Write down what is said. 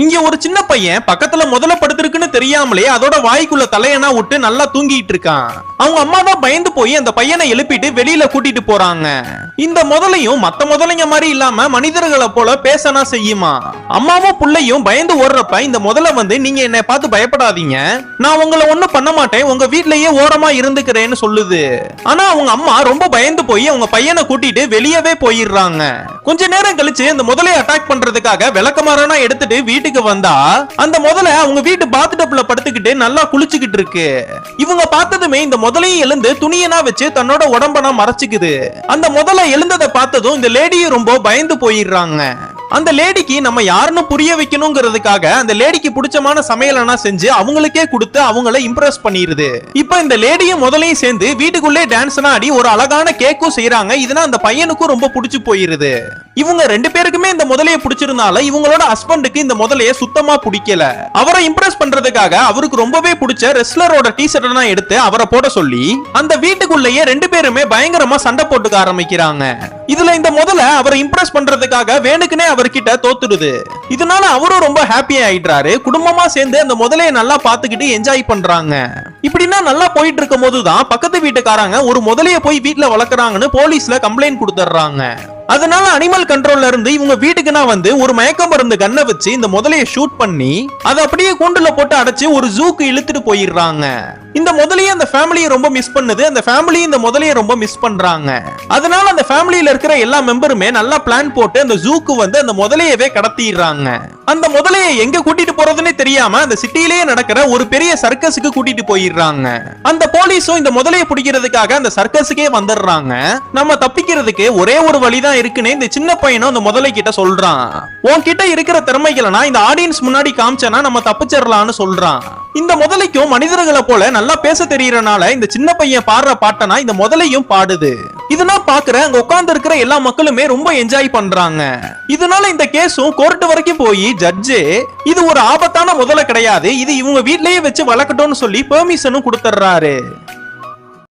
இங்க ஒரு சின்ன பையன் பக்கத்துல முதல்ல படுத்திருக்குன்னு தெரியாமலே அதோட வாய்க்குள்ள தலையனா விட்டு நல்லா தூங்கிட்டு இருக்கான். அவங்க அம்மா தான் பயந்து போய் அந்த பையனை எழுப்பிட்டு வெளியில கூட்டிட்டு போறாங்க. இந்த முதலையும் மத்த முதலைங்க மாதிரி இல்லாம மனிதர்களை போல பேசனா செய்யுமா. அம்மாவும் புள்ளையும் பயந்து ஓடுறப்ப இந்த முதல்ல வந்து, நீங்க என்னை பார்த்து பயப்படாதீங்க, நான் உங்களை ஒண்ணும் பண்ண மாட்டேன், உங்க வீட்லயே ஓரமா இருந்துக்கிறேன்னு சொல்லுது. ஆனா அவங்க அம்மா ரொம்ப பயந்து போய் அவங்க பையனை கூட்டிட்டு வெளியவே போயிடுறாங்க. கொஞ்ச நேரம் கழிச்சு அந்த முதலை அட்டாக் பண்றதுக்காக விளக்கமாறனா எடுத்துட்டு வீட்டுக்கு வந்தா அந்த முதலை அவங்க வீட்டு பாத்டப்ல படுத்துக்கிட்டு நல்லா குளிச்சுக்கிட்டு இருக்கு. இவங்க பார்த்ததுமே இந்த முதலையும் எழுந்து துணியனா வச்சு தன்னோட உடம்பனா மறைச்சுக்குது. அந்த முதலை எழுந்ததை பார்த்ததும் இந்த லேடியும் ரொம்ப பயந்து போயிடுறாங்க. அந்த லேடிக்கு நம்ம யாருன்னு புரிய வைக்கணுங்கிறதுக்காக அந்த லேடிக்கு பிடிச்சமான சமையலனா செஞ்சு அவங்களுக்கே கொடுத்து அவங்கள இம்ப்ரெஸ் பண்ணிருது. இப்ப இந்த லேடியும் முதலையும் சேர்ந்து வீட்டுக்குள்ளே டான்ஸ் ஆடி ஒரு அழகான கேக்கும் செய்யறாங்க. இதனால அந்த பையனுக்கும் ரொம்ப பிடிச்சு போயிருது. இவங்க ரெண்டு பேருக்குமே இந்த முதலையை பிடிச்சிருந்தால இவங்களோட ஹஸ்பண்டுக்கு இந்த முதலையை சுத்தமா பிடிக்கல. அவரை இம்ப்ரெஸ் பண்றதுக்காக அவருக்கு ரொம்பவே பிடிச்ச ரெஸ்லரோட டி-ஷர்ட் எடுத்து அவரை போட சொல்லி அந்த வீட்டுக்குள்ளேயே ரெண்டு பேருமே பயங்கரமா சண்டை போட்டுக்க ஆரம்பிக்கிறாங்க. இதுல இந்த முதலை அவரை இம்ப்ரெஸ் பண்றதுக்காக வேணுக்குனே அவர்கிட்ட தோத்துடுது. இதனால அவரும் ரொம்ப ஹாப்பி ஆயிடுறாரு. குடும்பமா சேர்ந்து அந்த முதலையை நல்லா பாத்துக்கிட்டு என்ஜாய் பண்றாங்க. இப்படின்னா நல்லா போயிட்டு இருக்கும் போதுதான் பக்கத்து வீட்டுக்காரங்க ஒரு முதலையை போய் வீட்டுல வளர்க்கறாங்கன்னு போலீஸ்ல கம்ப்ளைண்ட் கொடுத்துறாங்க. அதனால அனிமல் கண்ட்ரோல்ல இருந்து இவங்க வீட்டுக்குனா வந்து ஒரு மயக்க மருந்து கண்ணை வச்சு இந்த முதலையை ஷூட் பண்ணி அதை அப்படியே கூண்டுல போட்டு அடைச்சு ஒரு ஜூக்கு இழுத்துட்டு போயிடுறாங்க. இந்த முதலையை அந்த ஃபேமிலியை ரொம்ப மிஸ் பண்ணுது. அந்த ஃபேமிலி இந்த முதலையை ரொம்ப மிஸ் பண்றாங்க. அதனால அந்த ஃபேமிலியில இருக்கிற எல்லா மெம்பருமே நல்லா பிளான் போட்டு அந்த ஜூக்கு வந்து அந்த முதலையவே கடத்திடுறாங்க. அந்த முதலையை எங்க கூட்டிட்டு போறதுன்னே தெரியாம அந்த சிட்டியிலேயே நடக்கிற ஒரு பெரிய சர்க்கஸுக்கு கூட்டிட்டு போயிடுறாங்க. அந்த போலீஸும் இந்த முதலையை பிடிக்கிறதுக்காக அந்த சர்க்கஸுக்கே வந்துடுறாங்க. நம்ம தப்பிக்கிறதுக்கு ஒரே ஒரு வழிதான் இருக்குன்னு இந்த சின்ன பையனும் அந்த முதலை கிட்ட சொல்றான். உன்கிட்ட இருக்கிற திறமைகளை இந்த ஆடியன்ஸ் முன்னாடி காமிச்சனா நம்ம தப்பிச்சிடலாம்னு சொல்றான். இந்த முதலைக்கும் மனிதர்களை போல நல்லா பேச தெரியறனால இந்த சின்ன பையன் பாடுற பாட்டனா இந்த முதலையும் பாடுது. இதெல்லாம் பாக்குற அங்க உட்கார்ந்து இருக்கிற எல்லா மக்களுமே ரொம்ப என்ஜாய் பண்றாங்க. இதனால இந்த கேஸும் கோர்ட் வரைக்கும் போய் ஜட்ஜே இது ஒரு ஆபத்தான முதலை கிடையாது, இது இவங்க வீட்லயே வச்சு வளர்க்கட்டும்னு சொல்லி பெர்மிஷனும் கொடுத்துறாரு.